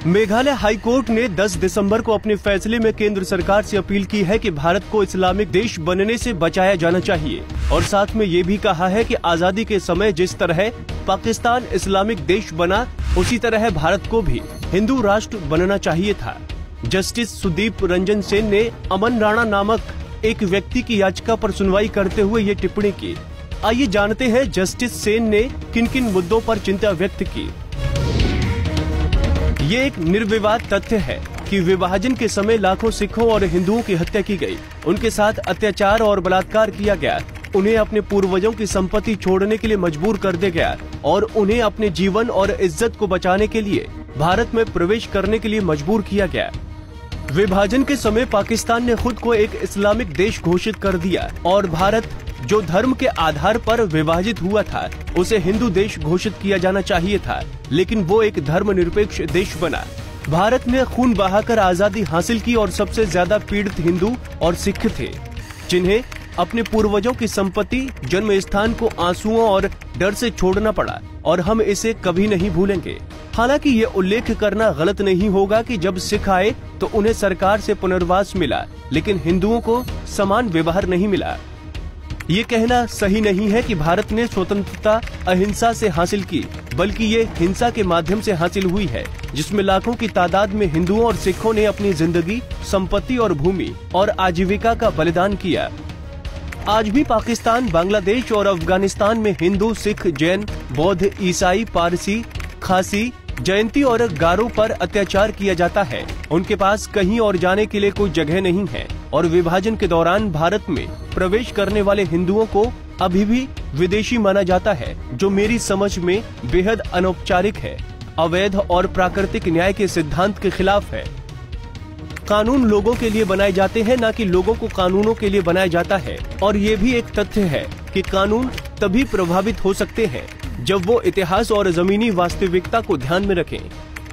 Meghalaya high court ने 10 दिसंबर को अपने फैसले में केंद्र सरकार से अपील की है कि भारत को इस्लामिक देश बनने से बचाया जाना चाहिए और साथ में ये भी कहा है कि आजादी के समय जिस तरह पाकिस्तान इस्लामिक देश बना, उसी तरह भारत को भी हिंदू राष्ट्र बनना चाहिए था। जस्टिस सुदीप रंजन सेन ने अमन राणा नामक एक व्यक्ति की याचिका पर सुनवाई करते हुए ये टिप्पणी की। आइए जानते हैं जस्टिस सेन ने किन किन मुद्दों पर चिंता व्यक्त की। ये एक निर्विवाद तथ्य है कि विभाजन के समय लाखों सिखों और हिंदुओं की हत्या की गई, उनके साथ अत्याचार और बलात्कार किया गया, उन्हें अपने पूर्वजों की संपत्ति छोड़ने के लिए मजबूर कर दिया गया और उन्हें अपने जीवन और इज्जत को बचाने के लिए भारत में प्रवेश करने के लिए मजबूर किया गया। विभाजन के समय पाकिस्तान ने खुद को एक इस्लामिक देश घोषित कर दिया और भारत, जो धर्म के आधार पर विभाजित हुआ था, उसे हिंदू देश घोषित किया जाना चाहिए था, लेकिन वो एक धर्मनिरपेक्ष देश बना। भारत ने खून बहाकर आजादी हासिल की और सबसे ज्यादा पीड़ित हिंदू और सिख थे, जिन्हें अपने पूर्वजों की संपत्ति, जन्म स्थान को आंसुओं और डर से छोड़ना पड़ा और हम इसे कभी नहीं भूलेंगे। हालांकि ये उल्लेख करना गलत नहीं होगा कि जब सिख आए तो उन्हें सरकार से पुनर्वास मिला, लेकिन हिंदुओं को समान व्यवहार नहीं मिला। ये कहना सही नहीं है कि भारत ने स्वतंत्रता अहिंसा से हासिल की, बल्कि ये हिंसा के माध्यम से हासिल हुई है, जिसमें लाखों की तादाद में हिंदुओं और सिखों ने अपनी जिंदगी, संपत्ति और भूमि और आजीविका का बलिदान किया। आज भी पाकिस्तान, बांग्लादेश और अफगानिस्तान में हिंदू, सिख, जैन, बौद्ध, ईसाई, पारसी, खासी, जयंती और गारो पर अत्याचार किया जाता है। उनके पास कहीं और जाने के लिए कोई जगह नहीं है और विभाजन के दौरान भारत में प्रवेश करने वाले हिंदुओं को अभी भी विदेशी माना जाता है, जो मेरी समझ में बेहद अनौपचारिक है, अवैध और प्राकृतिक न्याय के सिद्धांत के खिलाफ है। कानून लोगों के लिए बनाए जाते हैं, न कि लोगों को कानूनों के लिए बनाया जाता है। और ये भी एक तथ्य है कि कानून तभी प्रभावित हो सकते हैं जब वो इतिहास और जमीनी वास्तविकता को ध्यान में रखें।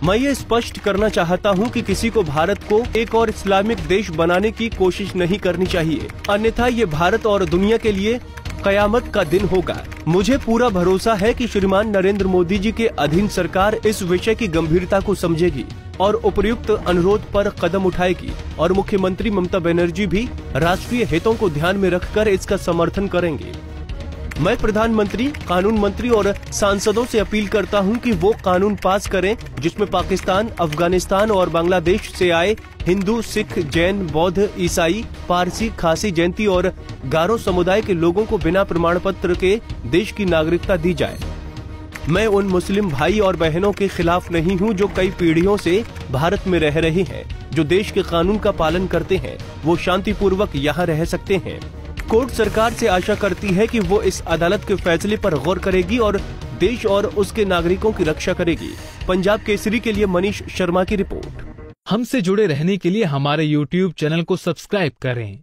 मैं ये स्पष्ट करना चाहता हूँ कि किसी को भारत को एक और इस्लामिक देश बनाने की कोशिश नहीं करनी चाहिए, अन्यथा ये भारत और दुनिया के लिए कयामत का दिन होगा। मुझे पूरा भरोसा है कि श्रीमान नरेंद्र मोदी जी के अधीन सरकार इस विषय की गंभीरता को समझेगी और उपयुक्त अनुरोध पर कदम उठाएगी और मुख्यमंत्री ममता बनर्जी भी राष्ट्रीय हितों को ध्यान में रखकर इसका समर्थन करेंगे। मैं प्रधानमंत्री, कानून मंत्री और सांसदों से अपील करता हूं कि वो कानून पास करें जिसमें पाकिस्तान, अफगानिस्तान और बांग्लादेश से आए हिंदू, सिख, जैन, बौद्ध, ईसाई, पारसी, खासी, जयंती और गारो समुदाय के लोगों को बिना प्रमाण पत्र के देश की नागरिकता दी जाए। मैं उन मुस्लिम भाई और बहनों के खिलाफ नहीं हूं जो कई पीढ़ियों से भारत में रह रहे हैं, जो देश के कानून का पालन करते हैं। वो शांतिपूर्वक यहाँ रह सकते हैं। कोर्ट सरकार से आशा करती है कि वो इस अदालत के फैसले पर गौर करेगी और देश और उसके नागरिकों की रक्षा करेगी। पंजाब केसरी के लिए मनीष शर्मा की रिपोर्ट। हमसे जुड़े रहने के लिए हमारे YouTube चैनल को सब्सक्राइब करें।